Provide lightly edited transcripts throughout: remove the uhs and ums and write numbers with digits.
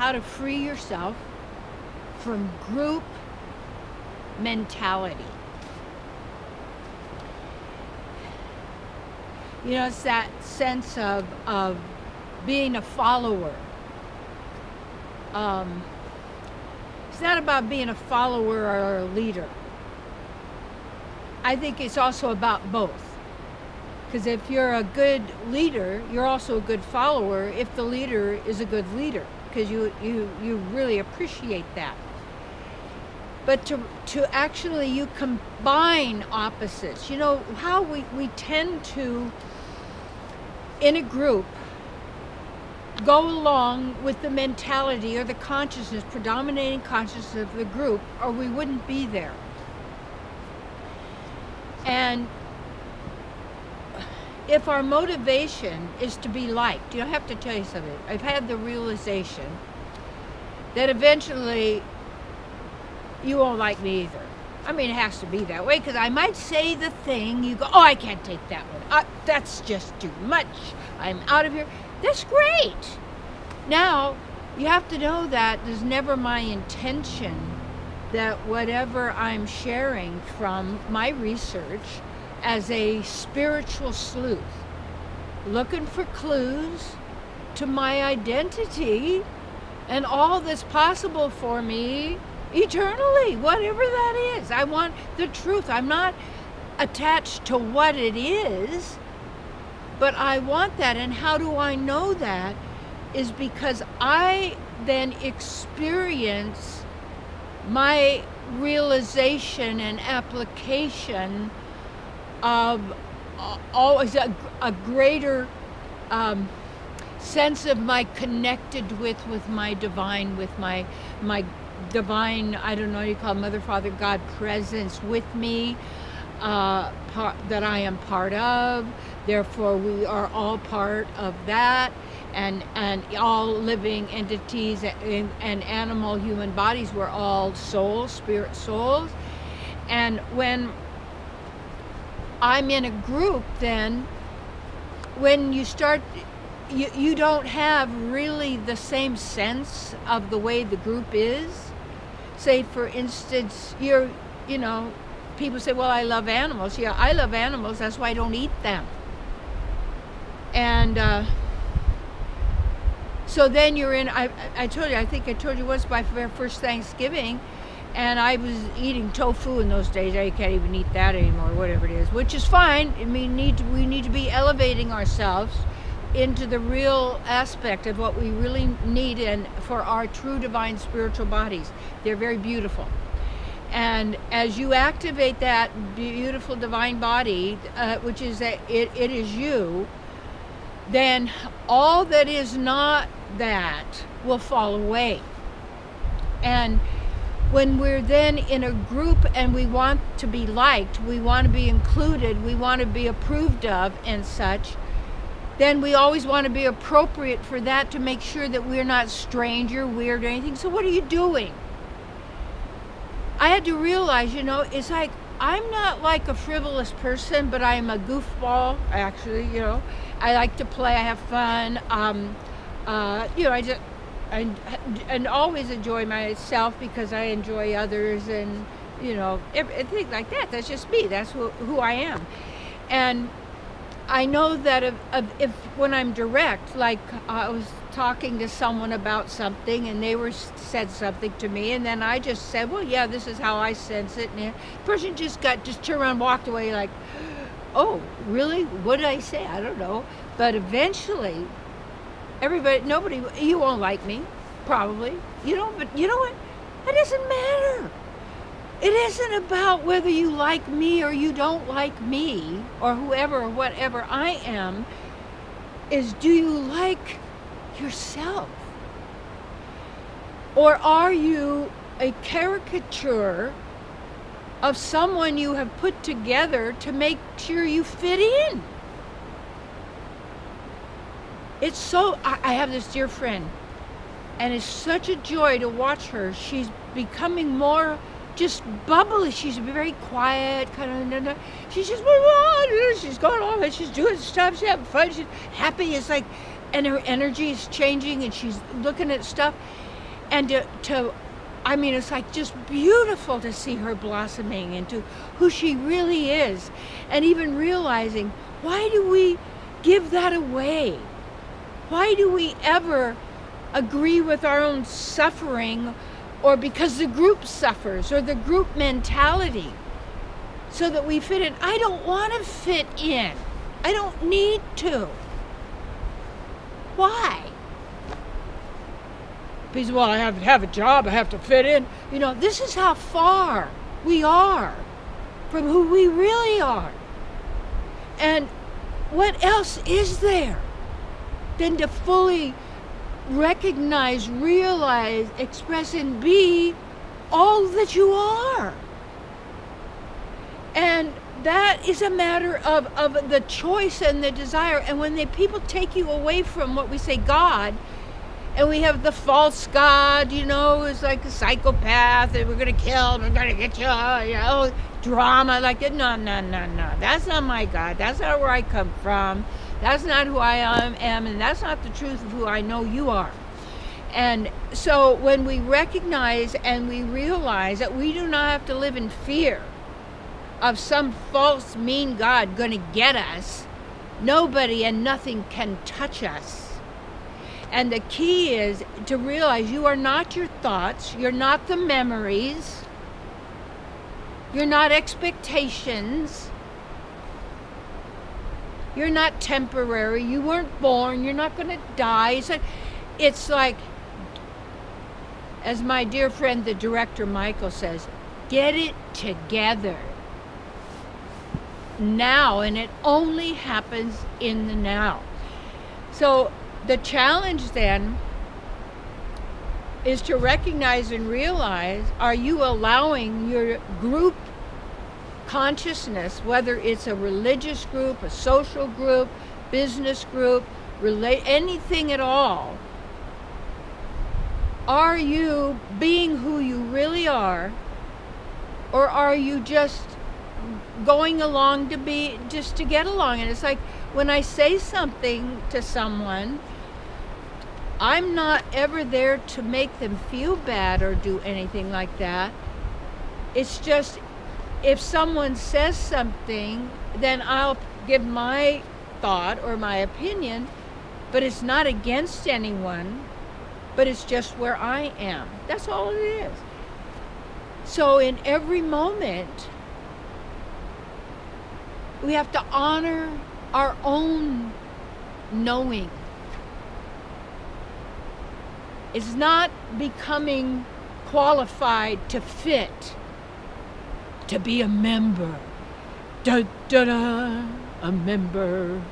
how to free yourself from group mentality. You know, it's that sense of being a follower. It's not about being a follower or a leader. I think it's also about both. Because if you're a good leader, you're also a good follower if the leader is a good leader, because you really appreciate that. But to actually, you combine opposites. You know, how we tend to, in a group, go along with the mentality or the consciousness, predominating consciousness of the group, or we wouldn't be there. And if our motivation is to be liked, you know, I have to tell you something. I've had the realization that eventually you won't like me either. I mean, it has to be that way, because I might say the thing, you go, oh, I can't take that one. That's just too much. I'm out of here. That's great. Now, you have to know that there's never my intention that whatever I'm sharing from my research as a spiritual sleuth, looking for clues to my identity and all that's possible for me eternally, whatever that is. I want the truth. I'm not attached to what it is, but I want that. And how do I know that? Is because I then experience my realization and application of always a greater sense of my connected with my divine, with my divine, I don't know what you call it, Mother, Father, God presence with me, that I am part of. Therefore, we are all part of that, and all living entities and animal, human bodies, we're all souls, spirit souls. And when I'm in a group, then when you start, you don't have really the same sense of the way the group is. Say, for instance, you know, people say, well, I love animals. Yeah, I love animals. That's why I don't eat them. And so then you're in, I told you, I think I told you once, my first Thanksgiving, and I was eating tofu in those days. I can't even eat that anymore, whatever it is, which is fine. I mean, we need to be elevating ourselves into the real aspect of what we really need, and for our true divine spiritual bodies. They're very beautiful. And as you activate that beautiful divine body, which is that it is you, then all that is not that will fall away. And when we're then in a group and we want to be liked, we want to be included, we want to be approved of and such, then we always want to be appropriate for that, to make sure that we're not strange or weird or anything. So what are you doing? I had to realize, you know, it's like, I'm not like a frivolous person, but I'm a goofball, actually, you know. I like to play, I have fun. You know, I always enjoy myself because I enjoy others, and, you know, everything like that. That's just me. That's who I am. And I know that if when I'm direct, like I was talking to someone about something and they said something to me, and then I just said, well, yeah, this is how I sense it, and the person just turned around and walked away like, oh, really? What did I say? I don't know. But eventually, nobody, you won't like me, probably, you know, but you know what? It doesn't matter. It isn't about whether you like me or you don't like me, or whoever or whatever I am. Is, do you like yourself? Or are you a caricature of someone you have put together to make sure you fit in? It's so, I have this dear friend, and it's such a joy to watch her. She's becoming more just bubbly. She's very quiet, kind of, she's just, she's going off and she's doing stuff, she's having fun, she's happy. It's like, and her energy is changing, and she's looking at stuff. And I mean, it's like just beautiful to see her blossoming into who she really is. And even realizing, why do we give that away? Why do we ever agree with our own suffering, or because the group suffers, or the group mentality, so that we fit in? I don't want to fit in. I don't need to. Why? Because, well, I have to have a job, I have to fit in. You know, this is how far we are from who we really are. And what else is there than to fully recognize, realize, express, and be all that you are? And that is a matter of the choice and the desire. And when people take you away from what we say God, and we have the false God, you know, is like a psychopath, and we're going to kill, we're going to get you, you know, drama like that. No. That's not my God. That's not where I come from. That's not who I am, and that's not the truth of who I know you are. And so when we recognize and we realize that we do not have to live in fear of some false, mean God going to get us, nobody and nothing can touch us. And the key is to realize you are not your thoughts, you're not the memories, you're not expectations, you're not temporary, you weren't born, you're not going to die. It's like, as my dear friend, the director Michael says, get it together now, and it only happens in the now. So the challenge then is to recognize and realize, are you allowing your group consciousness, whether it's a religious group, a social group, business group, anything at all, are you being who you really are, or are you just going along just to get along? And it's like, when I say something to someone, I'm not ever there to make them feel bad or do anything like that. It's just, if someone says something, then I'll give my thought or my opinion, but it's not against anyone, but it's just where I am. That's all it is. So in every moment, we have to honor our own knowing. It's not becoming qualified to fit, to be a member. Da da da, a member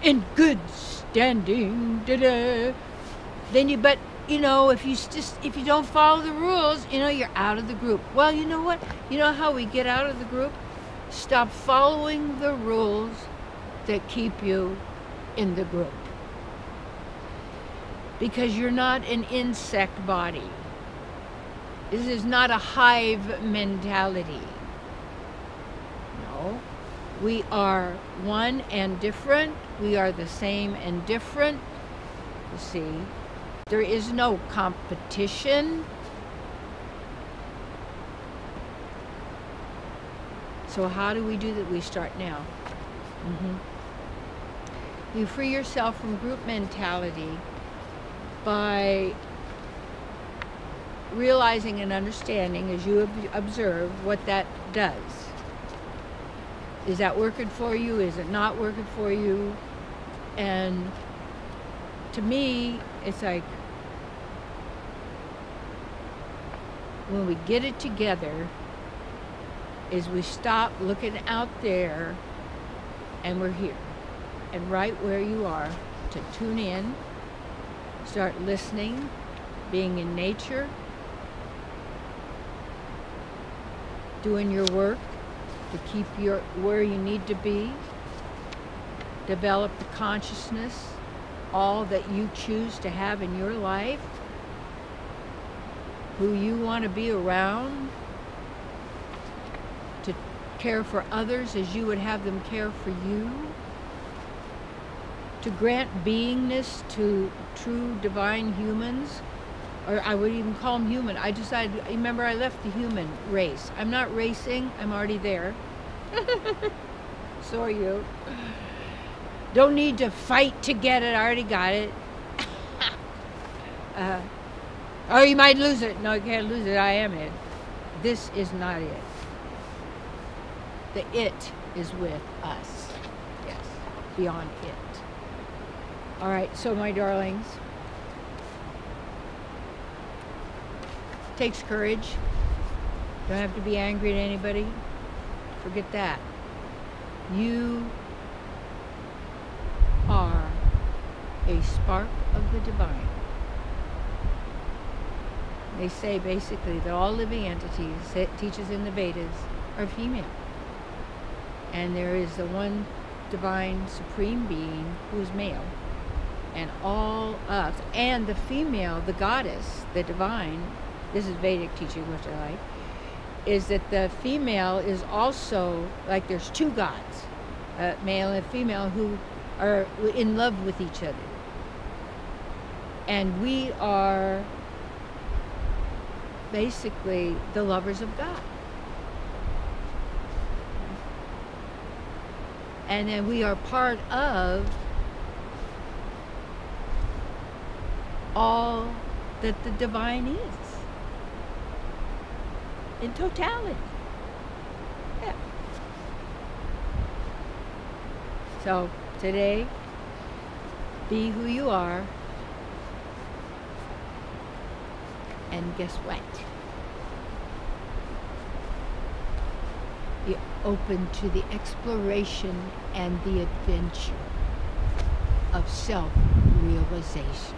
in good standing. Da da. But you know, if you don't follow the rules, you know, you're out of the group. Well, you know what? You know how we get out of the group? Stop following the rules that keep you in the group. Because you're not an insect body. This is not a hive mentality. No. We are one and different. We are the same and different. You see, there is no competition. So how do we do that? We start now. You free yourself from group mentality by realizing and understanding, as you observe, what that does. Is that working for you? Is it not working for you? And to me, it's like, when we get it together, is we stop looking out there and we're here. And right where you are, to tune in, start listening, being in nature, doing your work to keep where you need to be, develop the consciousness, all that you choose to have in your life, who you want to be around, to care for others as you would have them care for you, to grant beingness to true divine humans or I would even call them human. I decided, remember, I left the human race. I'm not racing, I'm already there. So are you. Don't need to fight to get it, I already got it. Oh, you might lose it. No, you can't lose it, I am it. This is not it. The it is with us. Yes, beyond it. All right, so my darlings, takes courage. Don't have to be angry at anybody. Forget that. You are a spark of the divine. They say basically that all living entities, it teaches in the Vedas, are female. And there is the one divine supreme being who is male. And all us, and the female, the goddess, the divine, this is Vedic teaching, which I like, is that the female is also, like there's two gods, male and female, who are in love with each other. And we are basically the lovers of God. And then we are part of all that the divine is in totality. Yeah. So today, be who you are, and guess what? Be open to the exploration and the adventure of self-realization.